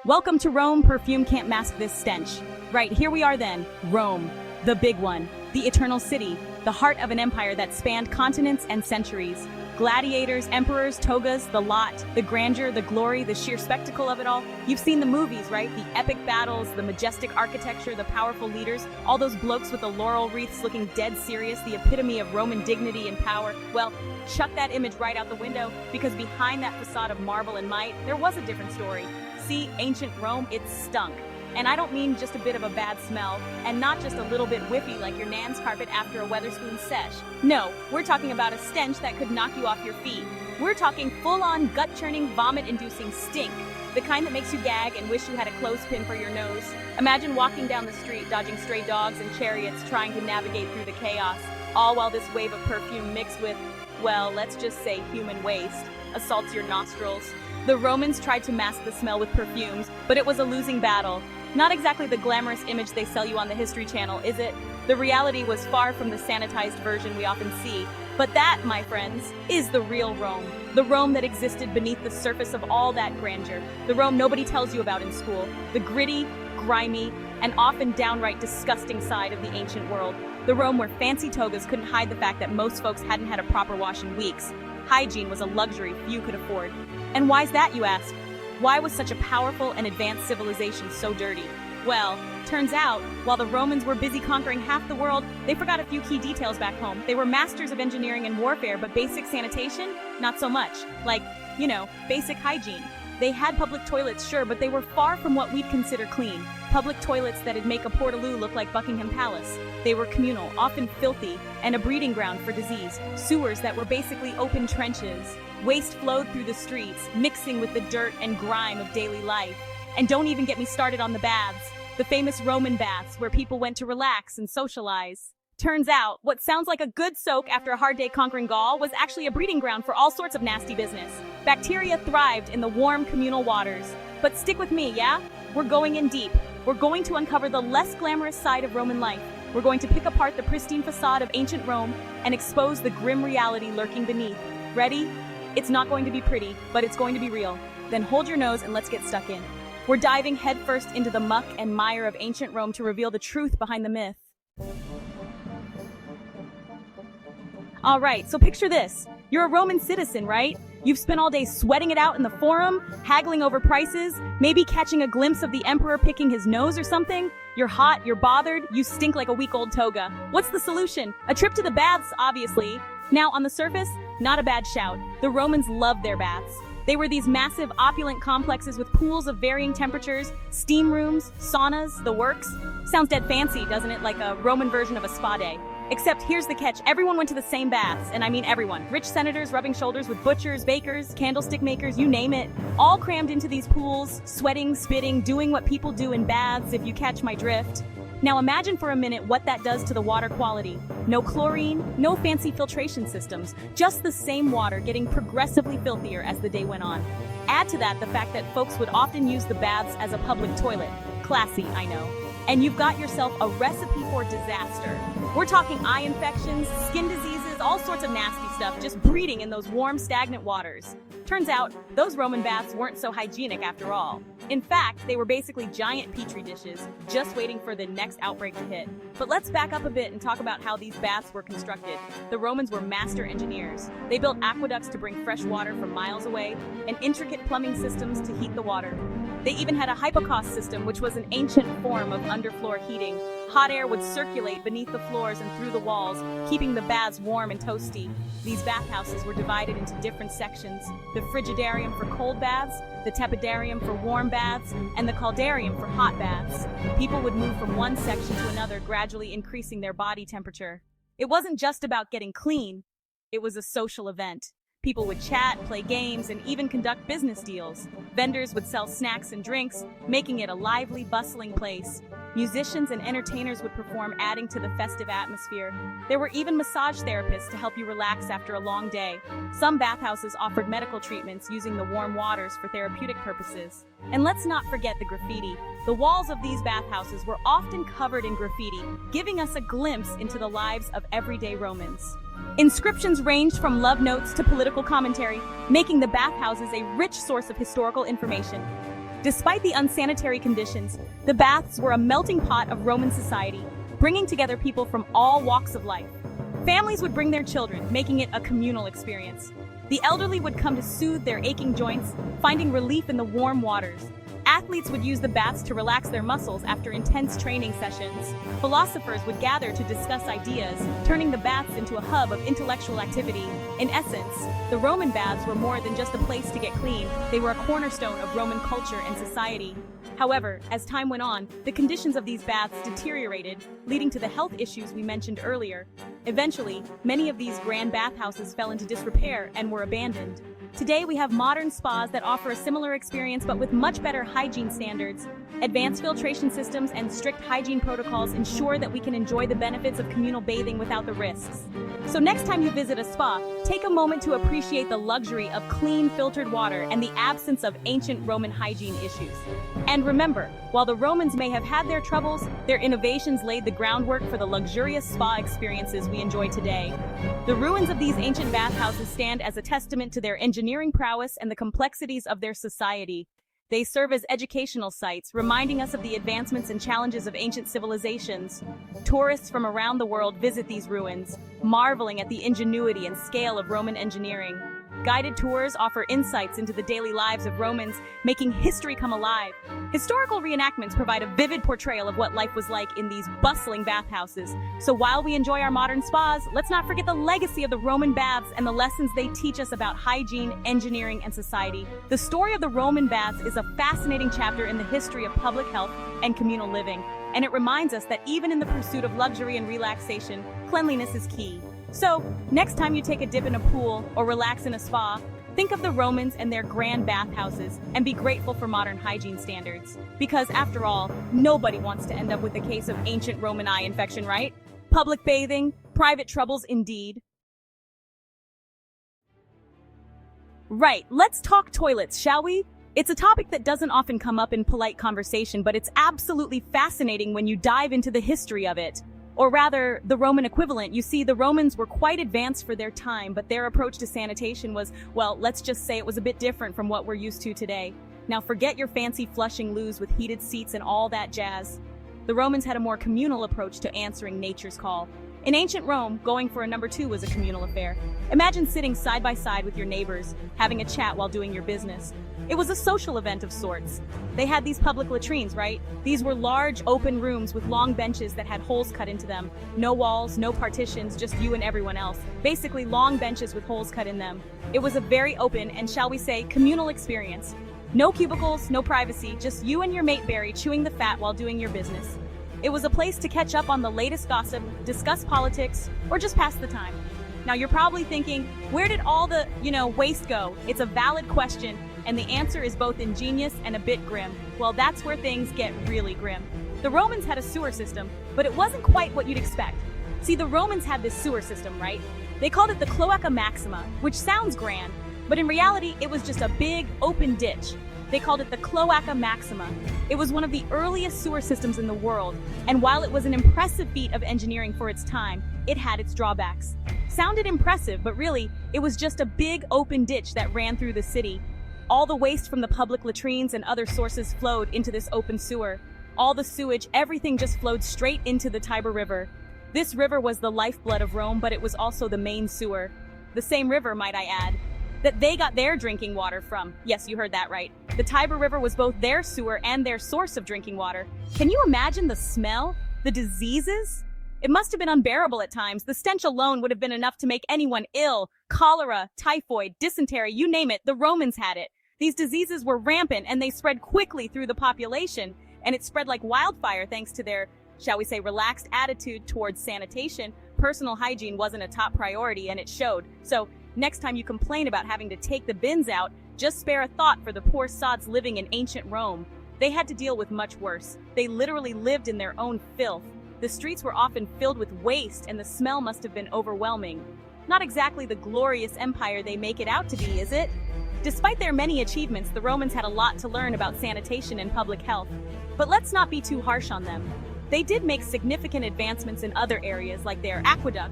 Welcome to Rome. Perfume can't mask this stench. Right, here we are then. Rome, the big one, the eternal city, the heart of an empire that spanned continents and centuries. Gladiators, emperors, togas, the lot, the grandeur, the glory, the sheer spectacle of it all. You've seen the movies, right? The epic battles, the majestic architecture, the powerful leaders, all those blokes with the laurel wreaths looking dead serious, the epitome of Roman dignity and power. Well, chuck that image right out the window, because behind that facade of marble and might, there was a different story. See, ancient Rome, it stunk. And I don't mean just a bit of a bad smell, and not just a little bit whiffy like your nan's carpet after a Wetherspoon sesh. No, we're talking about a stench that could knock you off your feet. We're talking full-on, gut-churning, vomit-inducing stink. The kind that makes you gag and wish you had a clothespin for your nose. Imagine walking down the street, dodging stray dogs and chariots, trying to navigate through the chaos, all while this wave of perfume mixed with, well, let's just say human waste, assaults your nostrils. The Romans tried to mask the smell with perfumes, but it was a losing battle. Not exactly the glamorous image they sell you on the History Channel, is it? The reality was far from the sanitized version we often see. But that, my friends, is the real Rome. The Rome that existed beneath the surface of all that grandeur. The Rome nobody tells you about in school. The gritty, grimy, and often downright disgusting side of the ancient world. The Rome where fancy togas couldn't hide the fact that most folks hadn't had a proper wash in weeks. Hygiene was a luxury few could afford. And why's that, you ask? Why was such a powerful and advanced civilization so dirty? Well, turns out, while the Romans were busy conquering half the world, they forgot a few key details back home. They were masters of engineering and warfare, but basic sanitation? Not so much. Like, basic hygiene. They had public toilets, sure, but they were far from what we'd consider clean. Public toilets that'd make a Portaloo look like Buckingham Palace. They were communal, often filthy, and a breeding ground for disease. Sewers that were basically open trenches. Waste flowed through the streets, mixing with the dirt and grime of daily life. And don't even get me started on the baths. The famous Roman baths, where people went to relax and socialize. Turns out, what sounds like a good soak after a hard day conquering Gaul was actually a breeding ground for all sorts of nasty business. Bacteria thrived in the warm communal waters. But stick with me, yeah? We're going in deep. We're going to uncover the less glamorous side of Roman life. We're going to pick apart the pristine facade of ancient Rome and expose the grim reality lurking beneath. Ready? It's not going to be pretty, but it's going to be real. Then hold your nose and let's get stuck in. We're diving headfirst into the muck and mire of ancient Rome to reveal the truth behind the myth. All right, so picture this. You're a Roman citizen, right? You've spent all day sweating it out in the forum, haggling over prices, maybe catching a glimpse of the emperor picking his nose or something. You're hot, you're bothered, you stink like a week-old toga. What's the solution? A trip to the baths, obviously. Now, on the surface, not a bad shout. The Romans loved their baths. They were these massive, opulent complexes with pools of varying temperatures, steam rooms, saunas, the works. Sounds dead fancy, doesn't it? Like a Roman version of a spa day. Except here's the catch, everyone went to the same baths, and I mean everyone. Rich senators rubbing shoulders with butchers, bakers, candlestick makers, you name it. All crammed into these pools, sweating, spitting, doing what people do in baths, if you catch my drift. Now imagine for a minute what that does to the water quality. No chlorine, no fancy filtration systems, just the same water getting progressively filthier as the day went on. Add to that the fact that folks would often use the baths as a public toilet. Classy, I know. And you've got yourself a recipe for disaster. We're talking eye infections, skin diseases, all sorts of nasty stuff just breeding in those warm, stagnant waters. Turns out, those Roman baths weren't so hygienic after all. In fact, they were basically giant petri dishes, just waiting for the next outbreak to hit. But let's back up a bit and talk about how these baths were constructed. The Romans were master engineers. They built aqueducts to bring fresh water from miles away, and intricate plumbing systems to heat the water. They even had a hypocaust system, which was an ancient form of underfloor heating. Hot air would circulate beneath the floors and through the walls, keeping the baths warm and toasty. These bathhouses were divided into different sections: the frigidarium for cold baths, the tepidarium for warm baths, and the caldarium for hot baths. People would move from one section to another, gradually increasing their body temperature. It wasn't just about getting clean, it was a social event. People would chat, play games, and even conduct business deals. Vendors would sell snacks and drinks, making it a lively, bustling place. Musicians and entertainers would perform, adding to the festive atmosphere. There were even massage therapists to help you relax after a long day. Some bathhouses offered medical treatments using the warm waters for therapeutic purposes. And let's not forget the graffiti. The walls of these bathhouses were often covered in graffiti, giving us a glimpse into the lives of everyday Romans. Inscriptions ranged from love notes to political commentary, making the bathhouses a rich source of historical information. Despite the unsanitary conditions, the baths were a melting pot of Roman society, bringing together people from all walks of life. Families would bring their children, making it a communal experience. The elderly would come to soothe their aching joints, finding relief in the warm waters. Athletes would use the baths to relax their muscles after intense training sessions. Philosophers would gather to discuss ideas, turning the baths into a hub of intellectual activity. In essence, the Roman baths were more than just a place to get clean. They were a cornerstone of Roman culture and society. However, as time went on, the conditions of these baths deteriorated, leading to the health issues we mentioned earlier. Eventually, many of these grand bathhouses fell into disrepair and were abandoned. Today, we have modern spas that offer a similar experience but with much better hygiene standards. Advanced filtration systems and strict hygiene protocols ensure that we can enjoy the benefits of communal bathing without the risks. So next time you visit a spa, take a moment to appreciate the luxury of clean, filtered water and the absence of ancient Roman hygiene issues. And remember, while the Romans may have had their troubles, their innovations laid the groundwork for the luxurious spa experiences we enjoy today. The ruins of these ancient bathhouses stand as a testament to their engineering prowess and the complexities of their society. They serve as educational sites, reminding us of the advancements and challenges of ancient civilizations. Tourists from around the world visit these ruins, marveling at the ingenuity and scale of Roman engineering. Guided tours offer insights into the daily lives of Romans, making history come alive. Historical reenactments provide a vivid portrayal of what life was like in these bustling bathhouses. So while we enjoy our modern spas, let's not forget the legacy of the Roman baths and the lessons they teach us about hygiene, engineering, and society. The story of the Roman baths is a fascinating chapter in the history of public health and communal living, and it reminds us that even in the pursuit of luxury and relaxation, cleanliness is key. So, next time you take a dip in a pool or relax in a spa, think of the Romans and their grand bathhouses and be grateful for modern hygiene standards. Because after all, nobody wants to end up with a case of ancient Roman eye infection, right? Public bathing, private troubles indeed. Right, let's talk toilets, shall we? It's a topic that doesn't often come up in polite conversation, but it's absolutely fascinating when you dive into the history of it. Or rather, the Roman equivalent. You see, the Romans were quite advanced for their time, but their approach to sanitation was, well, let's just say it was a bit different from what we're used to today. Now forget your fancy flushing loos with heated seats and all that jazz. The Romans had a more communal approach to answering nature's call. In ancient Rome, going for a number two was a communal affair. Imagine sitting side by side with your neighbors, having a chat while doing your business. It was a social event of sorts. They had these public latrines, right? These were large, open rooms with long benches that had holes cut into them. No walls, no partitions, just you and everyone else. Basically, long benches with holes cut in them. It was a very open and, shall we say, communal experience. No cubicles, no privacy, just you and your mate Barry chewing the fat while doing your business. It was a place to catch up on the latest gossip, discuss politics, or just pass the time. Now you're probably thinking, where did all the, waste go? It's a valid question, and the answer is both ingenious and a bit grim. Well, that's where things get really grim. The Romans had a sewer system, but it wasn't quite what you'd expect. See, the Romans had this sewer system, right? They called it the Cloaca Maxima, which sounds grand, but in reality, it was just a big, open ditch. They called it the Cloaca Maxima. It was one of the earliest sewer systems in the world, and while it was an impressive feat of engineering for its time, it had its drawbacks. Sounded impressive, but really, it was just a big open ditch that ran through the city. All the waste from the public latrines and other sources flowed into this open sewer. All the sewage, everything just flowed straight into the Tiber River. This river was the lifeblood of Rome, but it was also the main sewer. The same river, might I add, that they got their drinking water from. Yes, you heard that right. The Tiber River was both their sewer and their source of drinking water. Can you imagine the smell? The diseases? It must have been unbearable at times. The stench alone would have been enough to make anyone ill. Cholera, typhoid, dysentery, you name it, the Romans had it. These diseases were rampant and they spread quickly through the population. And it spread like wildfire thanks to their, shall we say, relaxed attitude towards sanitation. Personal hygiene wasn't a top priority and it showed. So next time you complain about having to take the bins out, just spare a thought for the poor sods living in ancient Rome. They had to deal with much worse. They literally lived in their own filth. The streets were often filled with waste and the smell must have been overwhelming. Not exactly the glorious empire they make it out to be, is it? Despite their many achievements, the Romans had a lot to learn about sanitation and public health. But let's not be too harsh on them. They did make significant advancements in other areas like their aqueducts.